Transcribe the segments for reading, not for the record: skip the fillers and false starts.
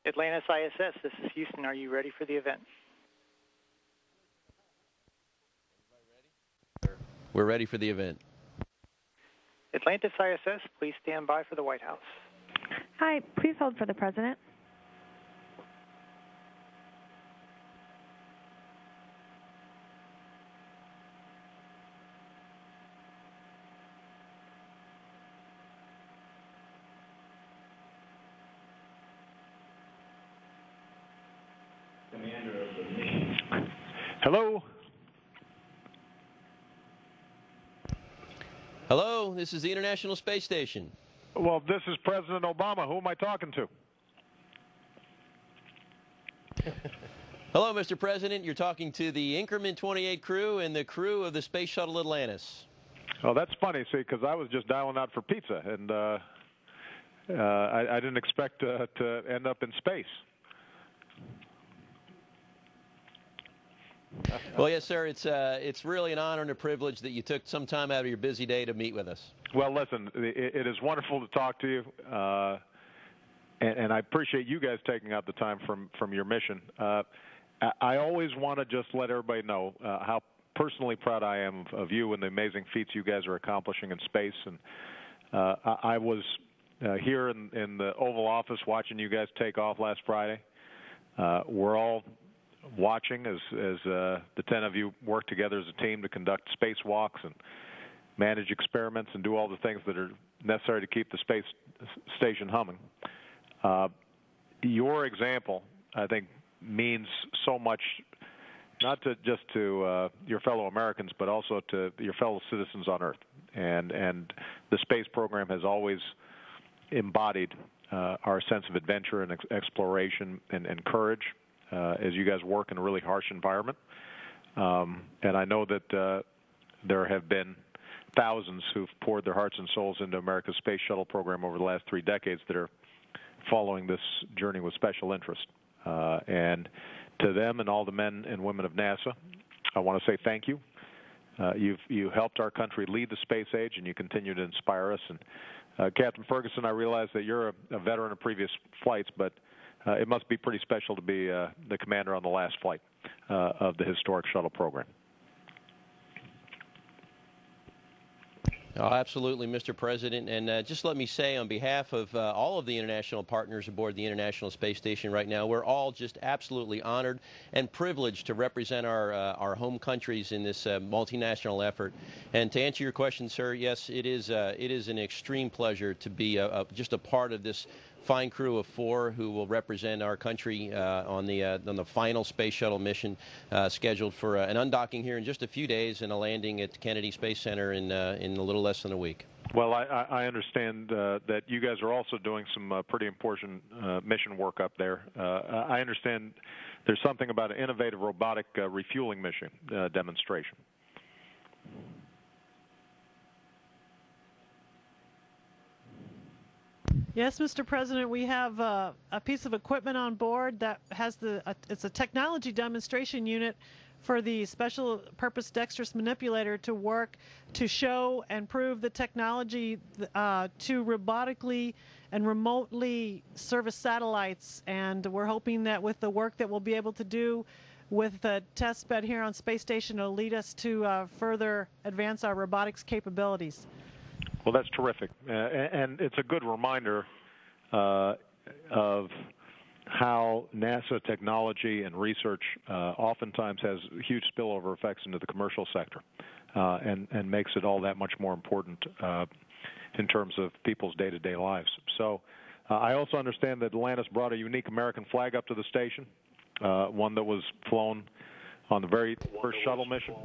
Atlantis ISS, this is Houston. Are you ready for the event? We're ready for the event. Atlantis ISS, please stand by for the White House. Hi, please hold for the President. Commander of the mission. Hello? Hello, this is the International Space Station. Well, this is President Obama. Who am I talking to? Hello, Mr. President. You're talking to the Increment 28 crew and the crew of the Space Shuttle Atlantis. Oh, that's funny, see, because I was just dialing out for pizza, and I didn't expect to end up in space. Well, yes, sir. It's really an honor and a privilege that you took some time out of your busy day to meet with us. Well, listen, it is wonderful to talk to you, and I appreciate you guys taking out the time from your mission. I always want to just let everybody know how personally proud I am of you and the amazing feats you guys are accomplishing in space. And I was here in the Oval Office watching you guys take off last Friday. We're all watching as the 10 of you work together as a team to conduct spacewalks and manage experiments and do all the things that are necessary to keep the space station humming. Your example, I think, means so much, not just to your fellow Americans, but also to your fellow citizens on Earth. And the space program has always embodied our sense of adventure and exploration and courage as you guys work in a really harsh environment. And I know that there have been thousands who've poured their hearts and souls into America's space shuttle program over the last 3 decades that are following this journey with special interest. And to them and all the men and women of NASA, I want to say thank you. You helped our country lead the space age, and you continue to inspire us. And Captain Ferguson, I realize that you're a veteran of previous flights, but it must be pretty special to be the commander on the last flight of the historic shuttle program. Oh, absolutely, Mr. President. And just let me say, on behalf of all of the international partners aboard the International Space Station right now, we're all just absolutely honored and privileged to represent our home countries in this multinational effort. And to answer your question, sir, yes, it is an extreme pleasure to be just a part of this fine crew of 4 who will represent our country on the final space shuttle mission scheduled for an undocking here in just a few days and a landing at Kennedy Space Center in a little less than a week. Well, I understand that you guys are also doing some pretty important mission work up there. I understand there's something about an innovative robotic refueling mission demonstration. Yes, Mr. President, we have a piece of equipment on board that has it's a technology demonstration unit for the special purpose dexterous manipulator to work to show and prove the technology to robotically and remotely service satellites. And we're hoping that with the work that we'll be able to do with the test bed here on Space Station, it'll lead us to further advance our robotics capabilities. Well, that's terrific, and it's a good reminder of how NASA technology and research oftentimes has huge spillover effects into the commercial sector, and makes it all that much more important in terms of people's day-to-day lives. So I also understand that Atlantis brought a unique American flag up to the station, one that was flown on the very first shuttle mission,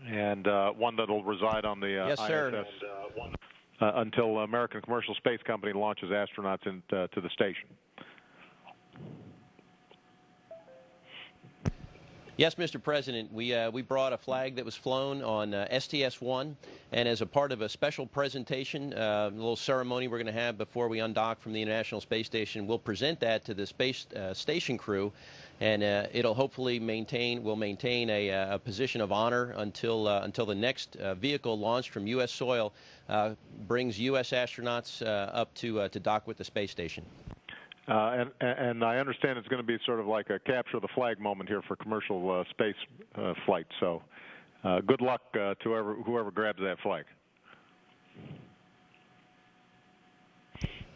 and one that will reside on the yes, sir. ISS until American Commercial Space Company launches astronauts to the station. Yes, Mr. President, we brought a flag that was flown on STS-1, and as a part of a special presentation, a little ceremony we're going to have before we undock from the International Space Station, we'll present that to the space station crew, and it'll hopefully maintain a position of honor until the next vehicle launched from U.S. soil brings U.S. astronauts up to dock with the space station. And I understand it's going to be sort of like a capture the flag moment here for commercial space flight. So good luck to whoever grabs that flag.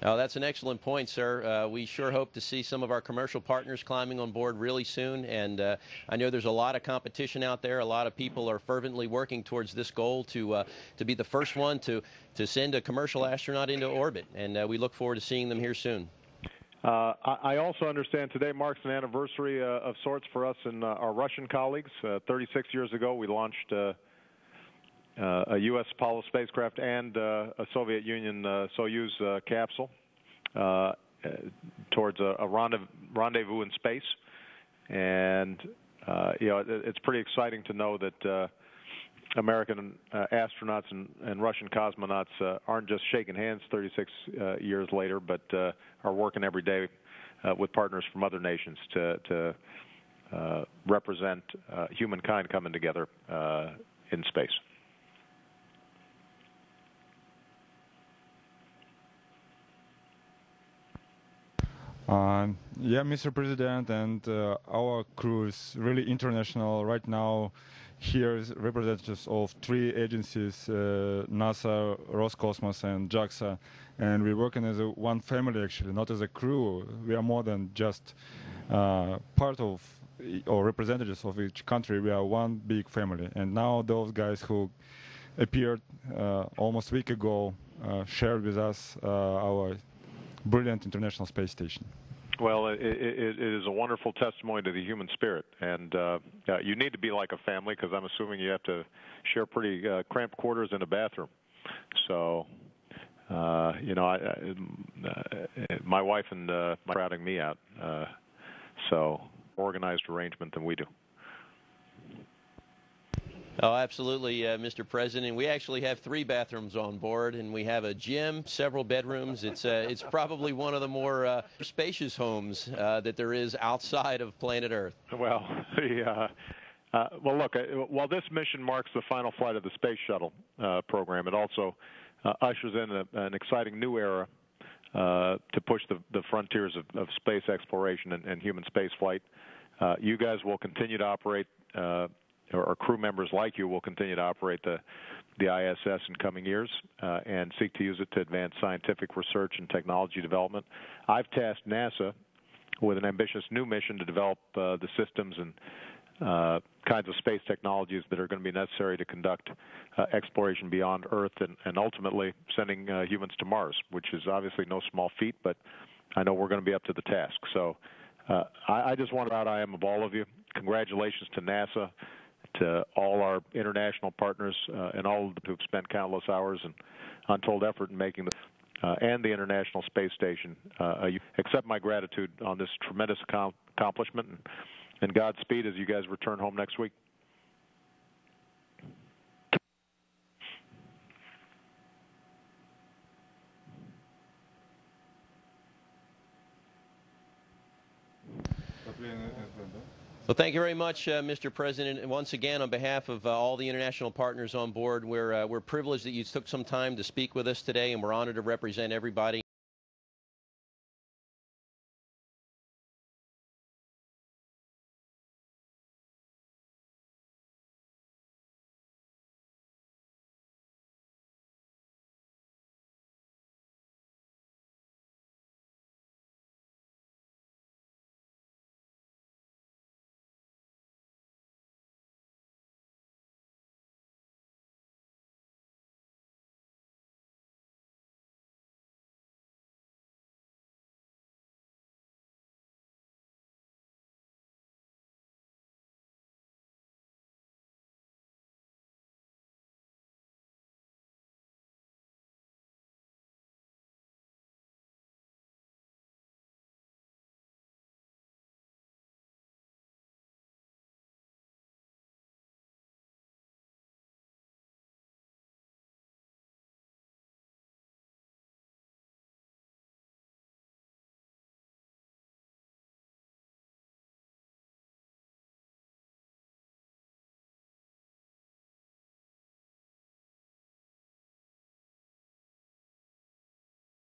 Oh, that's an excellent point, sir. We sure hope to see some of our commercial partners climbing on board really soon. And I know there's a lot of competition out there. A lot of people are fervently working towards this goal to be the first one to send a commercial astronaut into orbit. And we look forward to seeing them here soon. I also understand today marks an anniversary of sorts for us and our Russian colleagues. 36 years ago, we launched a U.S. Apollo spacecraft and a Soviet Union Soyuz capsule towards a rendezvous in space. And, it's pretty exciting to know that American astronauts and Russian cosmonauts aren't just shaking hands 36 years later, but are working every day with partners from other nations to represent humankind coming together in space. Yeah, Mr. President, and our crew is really international right now. Here is representatives of 3 agencies, NASA, Roscosmos, and JAXA, and we're working as one family, actually, not as a crew. We are more than just part of or representatives of each country. We are one big family, and now those guys who appeared almost a week ago shared with us our brilliant International Space Station. Well, it is a wonderful testimony to the human spirit, and you need to be like a family because I'm assuming you have to share pretty cramped quarters in a bathroom. So, my wife and my crowding me out, so organized arrangement than we do. Oh, absolutely, Mr. President. We actually have 3 bathrooms on board, and we have a gym, several bedrooms. It's probably one of the more spacious homes that there is outside of planet Earth. Well, well, look, while this mission marks the final flight of the Space Shuttle program, it also ushers in an exciting new era to push the frontiers of space exploration and human space flight. You guys will continue to operate or crew members like you will continue to operate the ISS in coming years and seek to use it to advance scientific research and technology development. I've tasked NASA with an ambitious new mission to develop the systems and kinds of space technologies that are going to be necessary to conduct exploration beyond Earth and ultimately sending humans to Mars, which is obviously no small feat, but I know we're going to be up to the task. So I just want to be proud I am of all of you. Congratulations to NASA, to all our international partners, and all of them who've spent countless hours and untold effort in making and the International Space Station. Accept my gratitude on this tremendous accomplishment, and Godspeed as you guys return home next week. Well, thank you very much, Mr. President. And once again, on behalf of all the international partners on board, we're privileged that you took some time to speak with us today, and we're honored to represent everybody.